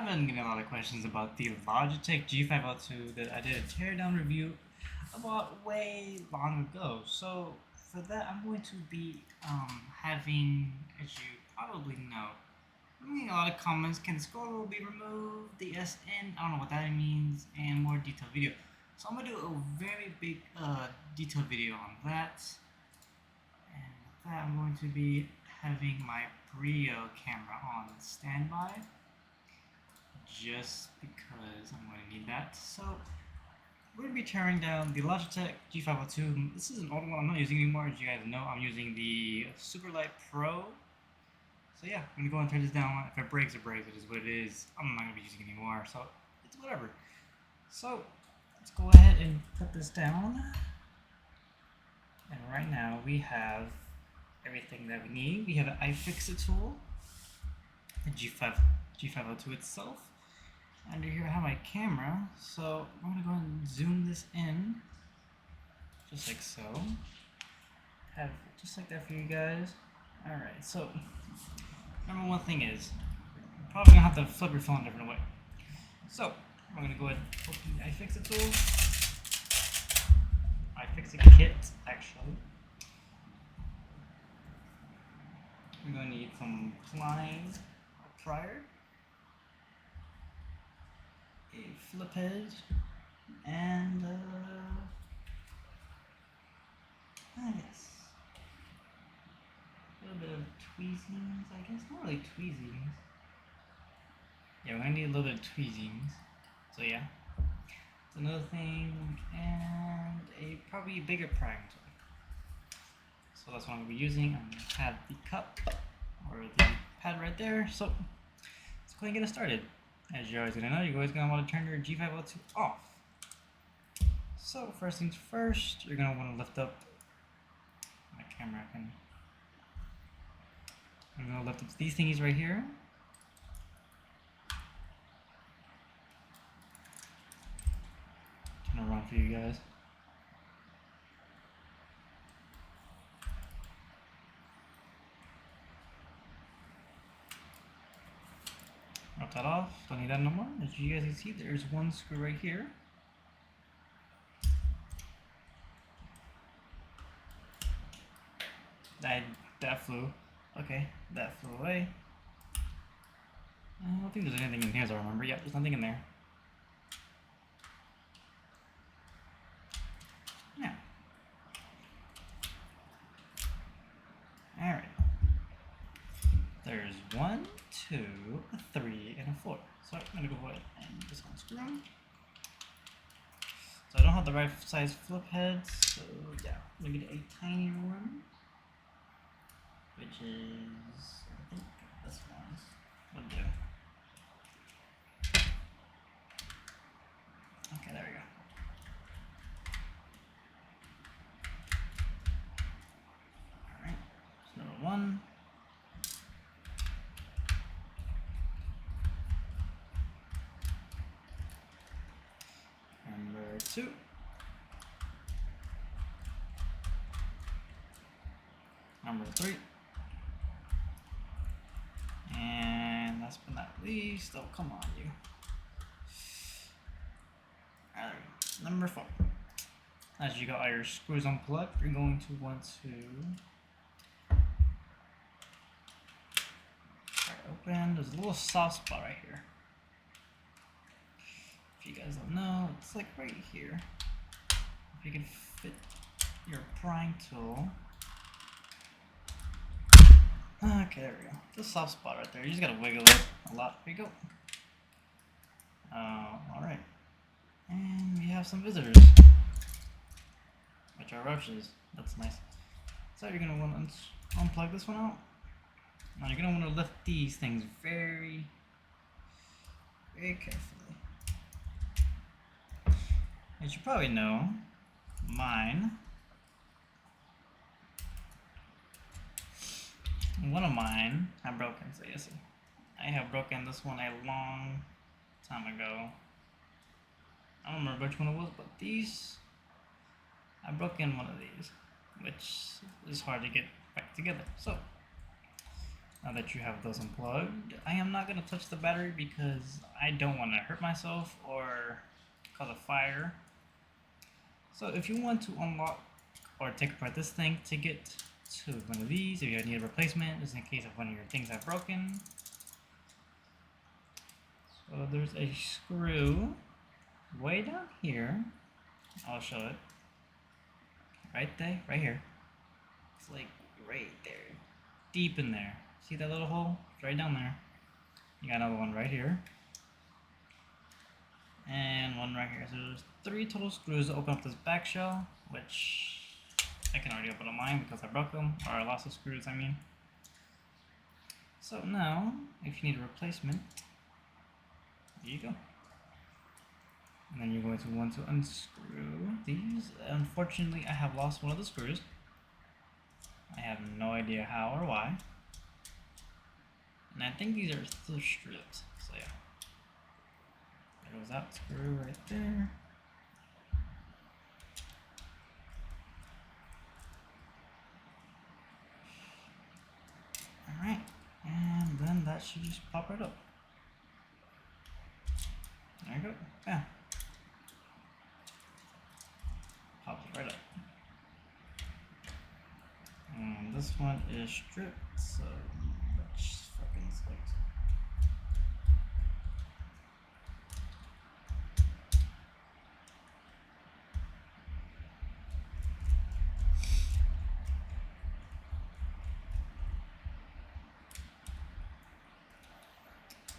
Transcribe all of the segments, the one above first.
I've been getting a lot of questions about the Logitech G502 that I did a teardown review about way long ago. So for that, I'm going to be having, as you probably know, I'm getting a lot of comments. Can the scroll be removed? The SN, I don't know what that means, and more detailed video. So I'm gonna do a very big detailed video on that. And with that, I'm going to be having my Brio camera on standby, just because I'm going to need that. So we're going to be tearing down the Logitech G502. This is an old one I'm not using anymore. As you guys know, I'm using the Superlight Pro. So yeah, I'm going to go and tear this down. If it breaks, it breaks. It is what it is. I'm not going to be using it anymore, so it's whatever. So let's go ahead and put this down. And right now we have everything that we need. We have an iFixit tool, the G502 itself. Under here I have my camera, so I'm going to go ahead and zoom this in, just like so. Have it just like that for you guys. Alright, so number one thing is, you're probably going to have to flip your phone a different way. So I'm going to go ahead and open the iFixit tool. iFixit kit, actually. We're going to need some pliers, a flip head, and yes, a little bit of tweezings, I guess. Not really tweezings. Yeah, we're going to need a little bit of tweezings. So yeah, it's another thing, and a probably bigger prying tool. So that's what I'm going to be using. I'm going to have the cup or the pad right there. So let's go ahead and get it started. As you're always going to know, you're always going to want to turn your G502 off. So first things first, you're going to want to lift up my camera. I'm going to lift up these thingies right here. Turn around for you guys. Knock that off, don't need that no more. As you guys can see, there's one screw right here. That flew. Okay, that flew away. I don't think there's anything in here as I remember. Yeah, there's nothing in there. Yeah. Alright. There's 1, 2, a 3, and a 4. So I'm gonna go ahead and just unscrew them. So I don't have the right size flip heads, so yeah, maybe a tinier one, which is, I think this one would do. Okay, there we go. Alright, so number 1. Number 2. Number 3. And last but not least, oh come on you. Alright, number 4. As you got all your screws unplugged, you're going to want to try to open. There's a little soft spot right here. If you guys don't know, it's like right here. If you can fit your prying tool. Okay, there we go. It's a soft spot right there. You just gotta wiggle it a lot. There you go. Alright. And we have some visitors, which are roaches. That's nice. So you're gonna want to unplug this one out. Now you're gonna want to lift these things very, very carefully. As you probably know, one of mine have broken. So yes, I have broken this one a long time ago. I don't remember which one it was, but these, I broke in one of these, which is hard to get back together. So Now that you have those unplugged, I am not going to touch the battery because I don't want to hurt myself or cause a fire. So if you want to unlock or take apart this thing to get to one of these, if you need a replacement, just in case of one of your things have broken. So there's a screw way down here. I'll show it. Right there, right here. It's like right there, deep in there. See that little hole? It's right down there. You got another one right here. And one right here. So there's 3 total screws to open up this back shell, which I can already open on mine because I broke them, or I lost the screws, I mean. So now, if you need a replacement, there you go. And then you're going to want to unscrew these. Unfortunately, I have lost one of the screws. I have no idea how or why. And I think these are still stripped, so yeah. There goes that screw right there. Alright, and then that should just pop right up. There you go, yeah. Pops right up. And this one is stripped, so let's fucking select.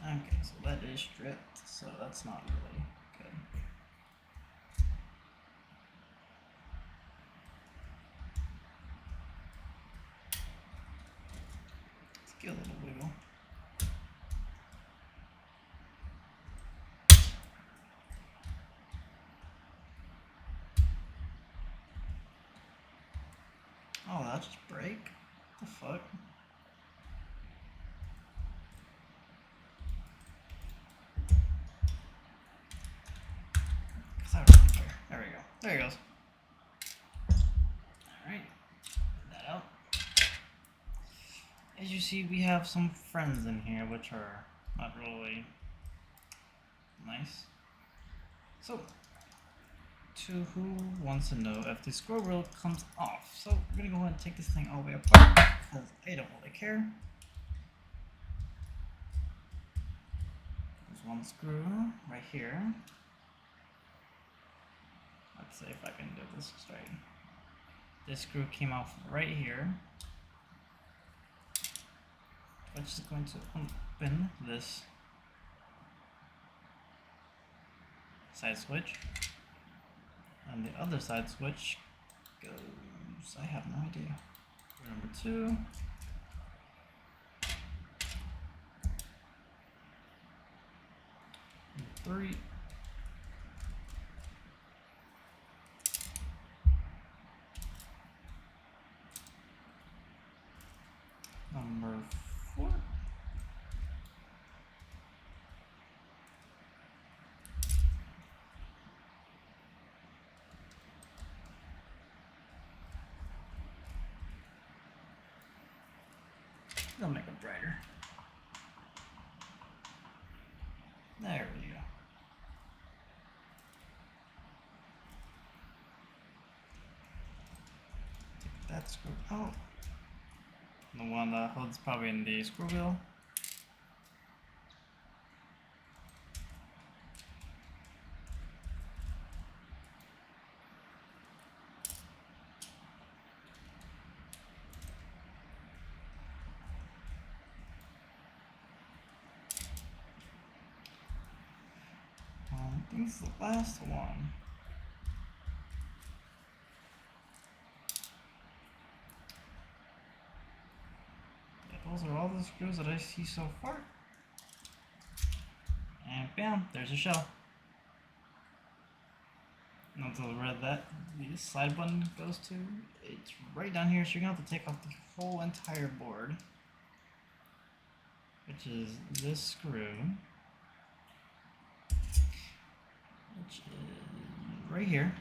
Okay, so that is stripped, so that's not really good. Let's give it a little wiggle. Oh, that just break? What the fuck? There we go. There he goes. Alright. Get that out. As you see, we have some friends in here, which are not really nice. So, to who wants to know if the scroll wheel comes off. So, we're going to go ahead and take this thing all the way apart, because I don't really care. There's one screw right here. Let's see if I can do this straight. This screw came off right here. I'm just going to open this side switch. And the other side switch goes, I have no idea. Number 2. Number 3. Number 4. I'll make it brighter. There we go. Take that screw out. The one that holds probably in the screw wheel. I think this is the last one. Yeah, those are all the screws that I see so far. And bam, there's a shell. And to where that the side button goes to, it's right down here, so you're gonna have to take off the whole entire board. Which is this screw. Which is right here.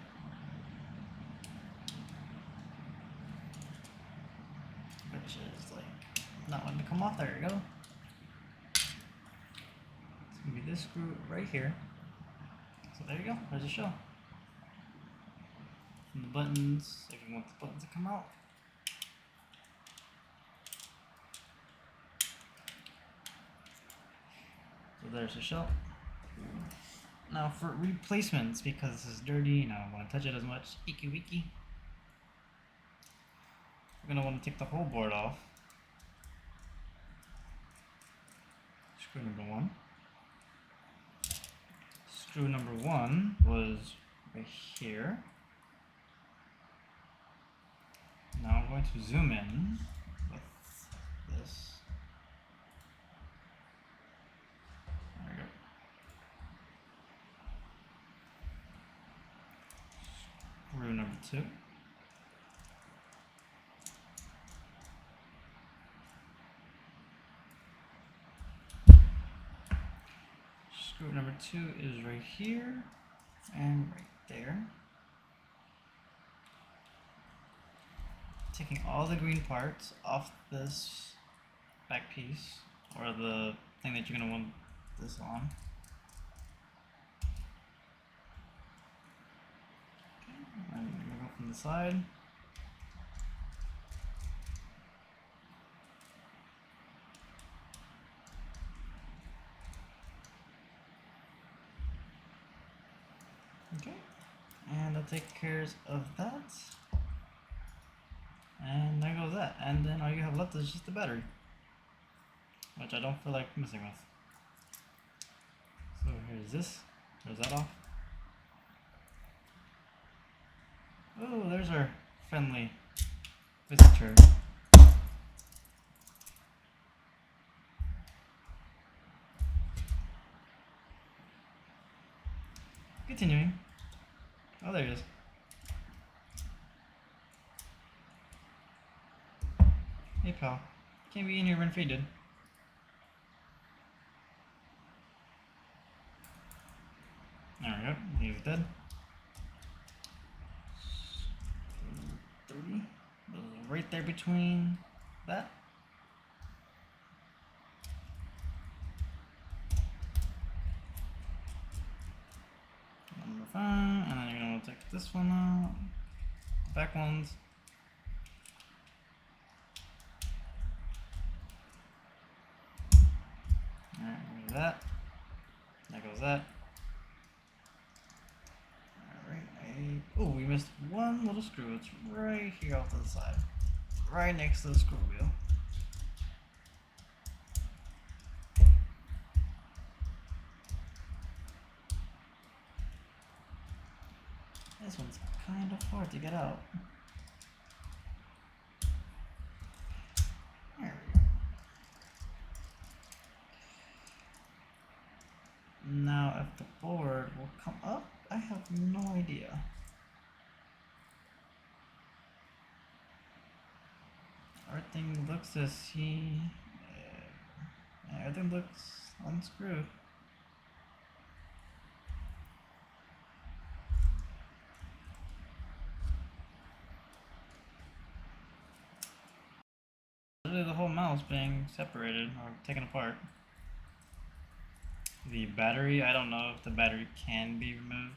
Which is like not wanting to come off. There you go. It's gonna be this screw right here. So there you go. There's the shell. And the buttons, if you want the buttons to come out. So there's the shell. Now for replacements, because this is dirty and I don't want to touch it as much, icky wiki. We're going to want to take the whole board off. Screw number one. Screw number one was right here. Now I'm going to zoom in with this. There we go. Screw number two. Screw number two is right here and right there. Taking all the green parts off this back piece, or the thing that you're going to want this on. Okay, and I'm going to go from the side. Okay, and that takes care of that. And there goes that. And then all you have left is just the battery, which I don't feel like messing with. So here's this. There's that off. Oh, there's our friendly visitor. Continuing. Oh, there it is. Hey pal, can't be in here when faded. There we go, he's dead. 30, right there between that. Number 5, and then you're gonna take this one out, the back ones. Alright, there's that. There goes that. Alright, oh, we missed one little screw. It's right here off to the side. Right next to the screw wheel. This one's kind of hard to get out. There we go. Now, if the board will come up, I have no idea. Everything looks to see. Everything looks unscrewed. Literally the whole mouse being separated or taken apart. The battery, I don't know if the battery can be removed.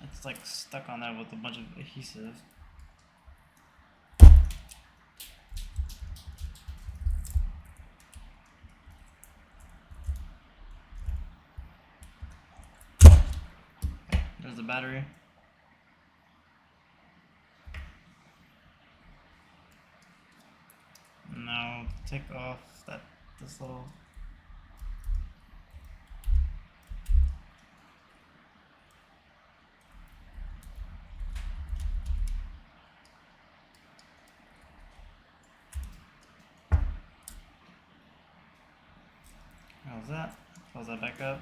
It's like stuck on that with a bunch of adhesive. There's the battery. Now take off this little how's that? Close that back up.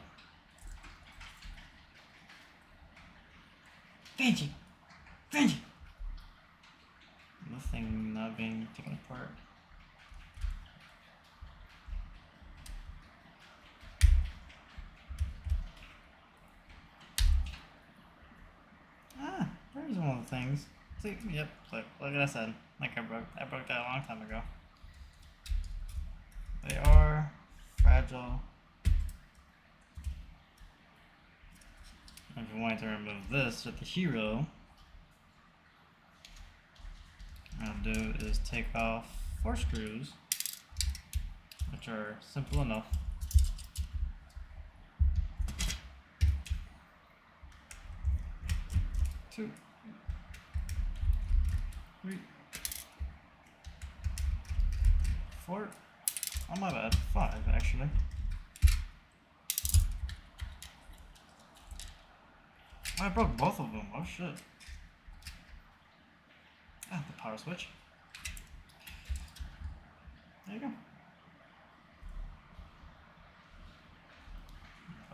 Benji! Benji! Nothing not being taken apart. Ah, there's one of the things. See, yep, look what I said. Like I broke that a long time ago. They are fragile. If you want to remove this with the hero, what I'll do is take off 4 screws, which are simple enough. 2, 3, 4. Oh my bad, 5 actually. I broke both of them. Oh shit. Ah, the power switch. There you go.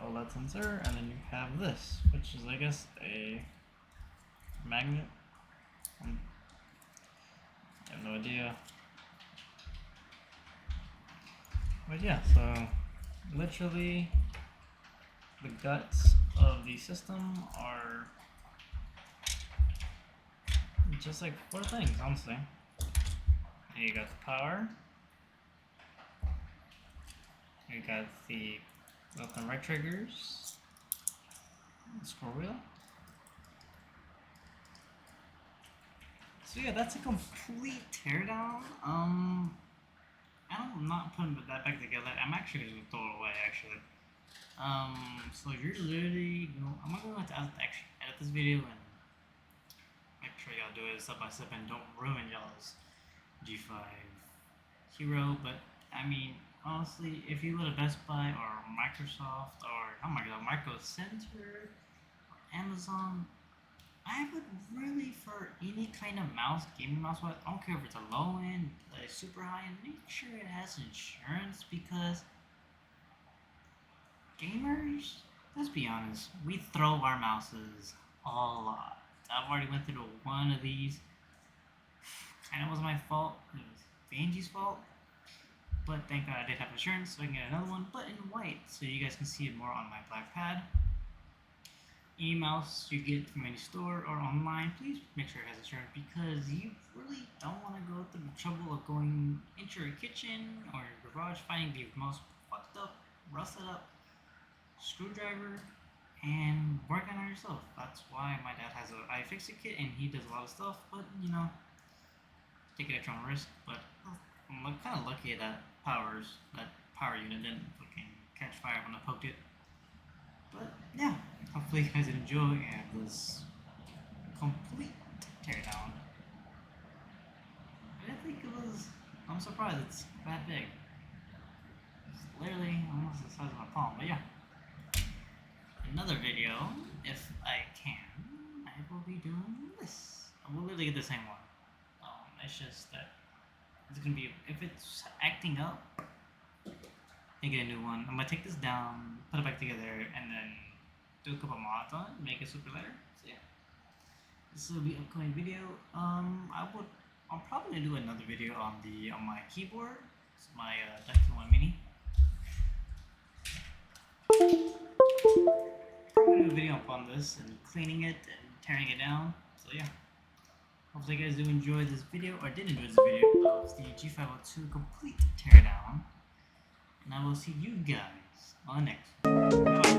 OLED sensor, and then you have this, which is, I guess, a magnet. I have no idea. But yeah, so literally the guts of the system are just like 4 things, honestly. And you got the power, you got the left and right triggers, the scroll wheel. So yeah, that's a complete teardown. I'm not putting that back together. I'm actually gonna throw it away, actually. So you're literally, I'm gonna go have to actually edit this video and make sure y'all do it step by step and don't ruin y'all's G5 hero. But I mean, honestly, if you go to Best Buy or Microsoft or Micro Center or Amazon, I would really, for any kind of mouse, gaming mouse, I don't care if it's a low end, a super high end, make sure it has insurance, because gamers, let's be honest, we throw our mouses a lot. I've already went through one of these. Kind of was my fault. It was Angie's fault. But thank God I did have insurance, so I can get another one, but in white, so you guys can see it more on my black pad. Any mouse you get from any store or online, please make sure it has insurance, because you really don't want to go through the trouble of going into your kitchen or your garage, finding the most fucked up, rusted up screwdriver and working on yourself. That's why my dad has an iFixit kit and he does a lot of stuff, but take it at your own risk. But I'm kind of lucky that power unit didn't fucking catch fire when I poked it. But yeah, hopefully you guys enjoy this complete teardown. I didn't think it was. I'm surprised it's that big. It's literally almost the size of my palm. But yeah, another video, if I can, I will be doing this. I will literally get the same one. It's just that it's gonna be, if it's acting up, I get a new one. I'm gonna take this down, put it back together, and then do a couple mods on it, make it super lighter. So yeah, this will be an upcoming video. I'm probably gonna do another video on my keyboard. It's my One Mini. Probably gonna do a video upon this and cleaning it and tearing it down. So yeah. Hopefully you guys do enjoy this video, or did enjoy this video of the G502 complete teardown. And I will see you guys on the next one. Bye.